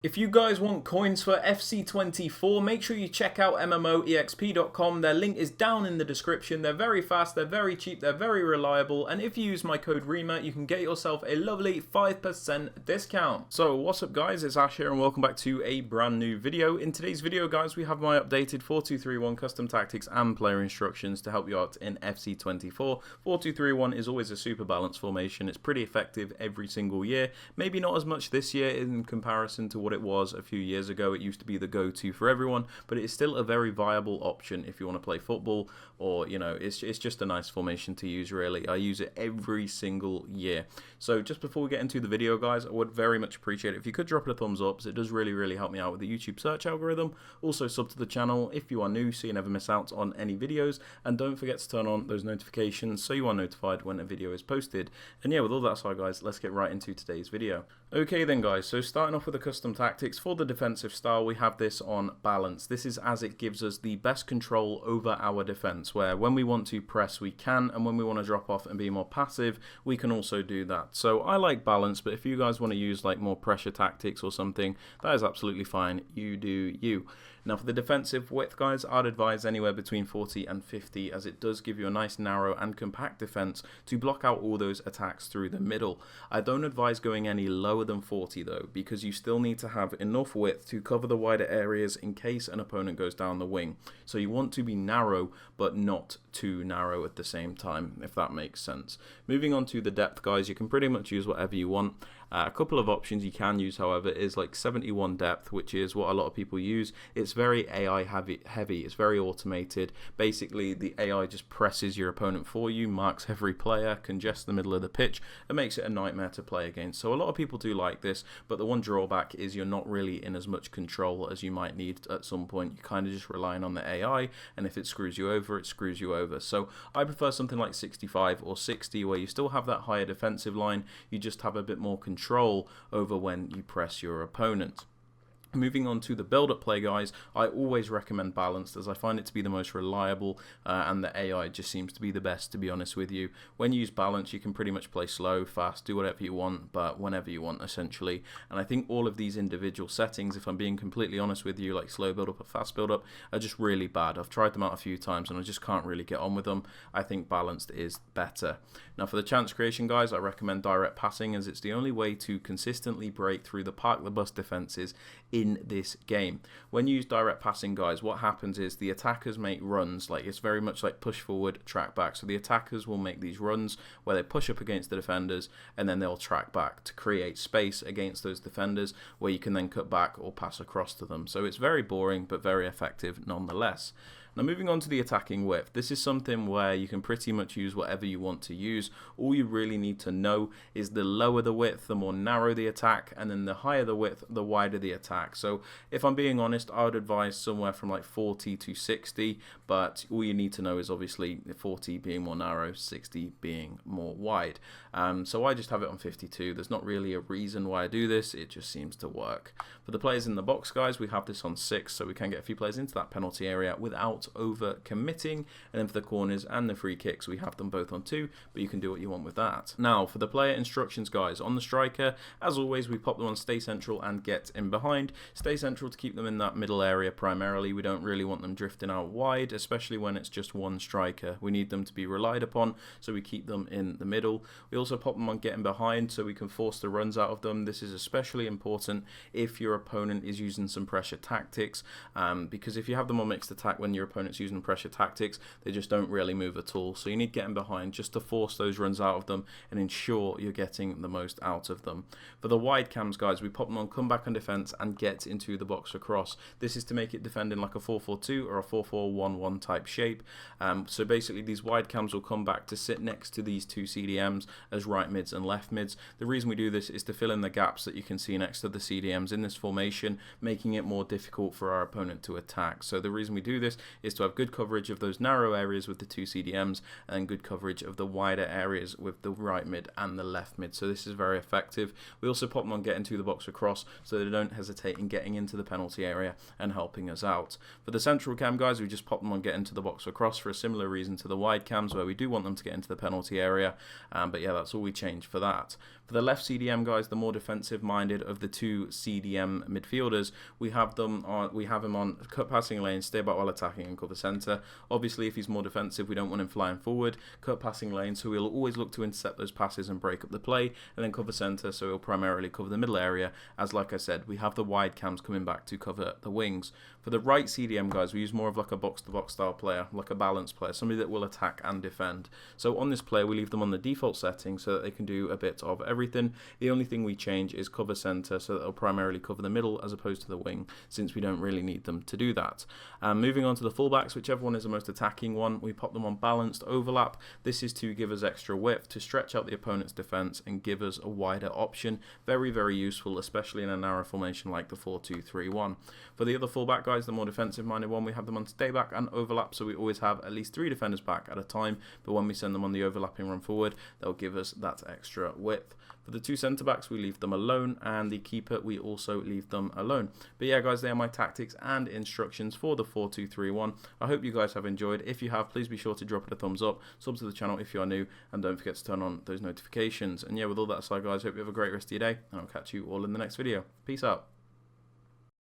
If you guys want coins for FC24, make sure you check out MMOEXP.com. Their link is down in the description. They're very fast, they're very cheap, they're very reliable, and if you use my code REMA, you can get yourself a lovely 5% discount. So what's up guys, it's Ash here and welcome back to a brand new video. In today's video guys, we have my updated 4-2-3-1 custom tactics and player instructions to help you out in FC24. 4-2-3-1 is always a super balanced formation. It's pretty effective every single year. Maybe not as much this year in comparison to what it was a few years ago. It used to be the go-to for everyone, but it is still a very viable option if you want to play football, or you know, it's just a nice formation to use really. I use it every single year. So just before we get into the video guys, I would very much appreciate it if you could drop it a thumbs up, so it does really help me out with the YouTube search algorithm. Also sub to the channel if you are new so you never miss out on any videos, and don't forget to turn on those notifications so you are notified when a video is posted. And yeah, with all that aside guys, let's get right into today's video. Okay then guys, so starting off with the custom tactics for the defensive style, we have this on balance. This is as it gives us the best control over our defense, where when we want to press we can, and when we want to drop off and be more passive we can also do that. So I like balance, but if you guys want to use like more pressure tactics or something, that is absolutely fine. You do you. Now for the defensive width guys, I'd advise anywhere between 40 and 50, as it does give you a nice narrow and compact defense to block out all those attacks through the middle. I don't advise going any lower than 40 though, because you still need to have enough width to cover the wider areas in case an opponent goes down the wing. So you want to be narrow but not too narrow at the same time, if that makes sense. Moving on to the depth guys, you can pretty much use whatever you want. A couple of options you can use however is like 71 depth, which is what a lot of people use. It's very AI heavy, it's very automated. Basically the AI just presses your opponent for you, marks every player, congests the middle of the pitch, and makes it a nightmare to play against. So a lot of people do like this, but the one drawback is you're not really in as much control as you might need at some point. You're kind of just relying on the AI, and if it screws you over, it screws you over. So I prefer something like 65 or 60, where you still have that higher defensive line, you just have a bit more control over when you press your opponent. Moving on to the build-up play guys, I always recommend balanced, as I find it to be the most reliable, and the AI just seems to be the best, to be honest with you. When you use balance you can pretty much play slow, fast, do whatever you want, but whenever you want essentially. And I think all of these individual settings, if I'm being completely honest with you, like slow build-up or fast build-up, are just really bad. I've tried them out a few times and I just can't really get on with them. I think balanced is better. Now for the chance creation guys, I recommend direct passing, as it's the only way to consistently break through the park the bus defenses in this game. When you use direct passing guys, what happens is the attackers make runs, like it's very much like push forward, track back. So the attackers will make these runs where they push up against the defenders and then they'll track back to create space against those defenders, where you can then cut back or pass across to them. So it's very boring but very effective nonetheless. Now moving on to the attacking width, this is something where you can pretty much use whatever you want to use. All you really need to know is the lower the width, the more narrow the attack, and then the higher the width, the wider the attack. So if I'm being honest, I would advise somewhere from like 40 to 60, but all you need to know is obviously 40 being more narrow, 60 being more wide. So I just have it on 52. There's not really a reason why I do this, it just seems to work. For the players in the box guys, we have this on 6, so we can get a few players into that penalty area without over committing. And then for the corners and the free kicks, we have them both on 2, but you can do what you want with that. Now for the player instructions guys, on the striker, as always we pop them on stay central and get in behind. Stay central to keep them in that middle area primarily. We don't really want them drifting out wide, especially when it's just one striker. We need them to be relied upon, so we keep them in the middle. We also pop them on getting behind, so we can force the runs out of them. This is especially important if your opponent is using some pressure tactics, because if you have them on mixed attack when your opponent's using pressure tactics, they just don't really move at all. So you need getting behind just to force those runs out of them and ensure you're getting the most out of them. For the wide cams guys, we pop them on come back on defense and get into the box across. This is to make it defending like a 4-4-2 or a 4-4-1-1 type shape. So basically these wide cams will come back to sit next to these two CDMs as right mids and left mids. The reason we do this is to fill in the gaps that you can see next to the CDMs in this formation, making it more difficult for our opponent to attack. So the reason we do this is to have good coverage of those narrow areas with the two CDMs and good coverage of the wider areas with the right mid and the left mid. So this is very effective. We also pop them on getting to the box across, so they don't hesitate in getting into the penalty area and helping us out. For the central cam guys, we just pop them on getting to the box across for a similar reason to the wide cams, where we do want them to get into the penalty area, but yeah, that's all we change for that. For the left CDM guys, the more defensive minded of the two CDM midfielders, we have him on cut passing lane, stay back while attacking, and cover centre. Obviously, if he's more defensive, we don't want him flying forward. Cut passing lane, so we'll always look to intercept those passes and break up the play, and then cover centre, so he'll primarily cover the middle area, as like I said, we have the wide cams coming back to cover the wings. For the right CDM guys, we use more of like a box-to-box style player, like a balanced player, somebody that will attack and defend. So on this player, we leave them on the default settings so that they can do a bit of everything. The only thing we change is cover center, so that they'll primarily cover the middle as opposed to the wing, since we don't really need them to do that. Moving on to the fullbacks, whichever one is the most attacking one, we pop them on balanced overlap. This is to give us extra width, to stretch out the opponent's defense and give us a wider option. Very, very useful, especially in a narrow formation like the 4-2-3-1. For the other fullback guys, the more defensive minded one, we have them on stay back and overlap, so we always have at least 3 defenders back at a time, but when we send them on the overlapping run forward, they'll give us that extra width. For the 2 centre backs, we leave them alone, and the keeper, we also leave them alone. But yeah guys, they are my tactics and instructions for the 4-2-3-1. I hope you guys have enjoyed. If you have, please be sure to drop it a thumbs up, sub to the channel if you are new, and don't forget to turn on those notifications. And yeah, with all that aside guys, hope you have a great rest of your day, and I'll catch you all in the next video. Peace out.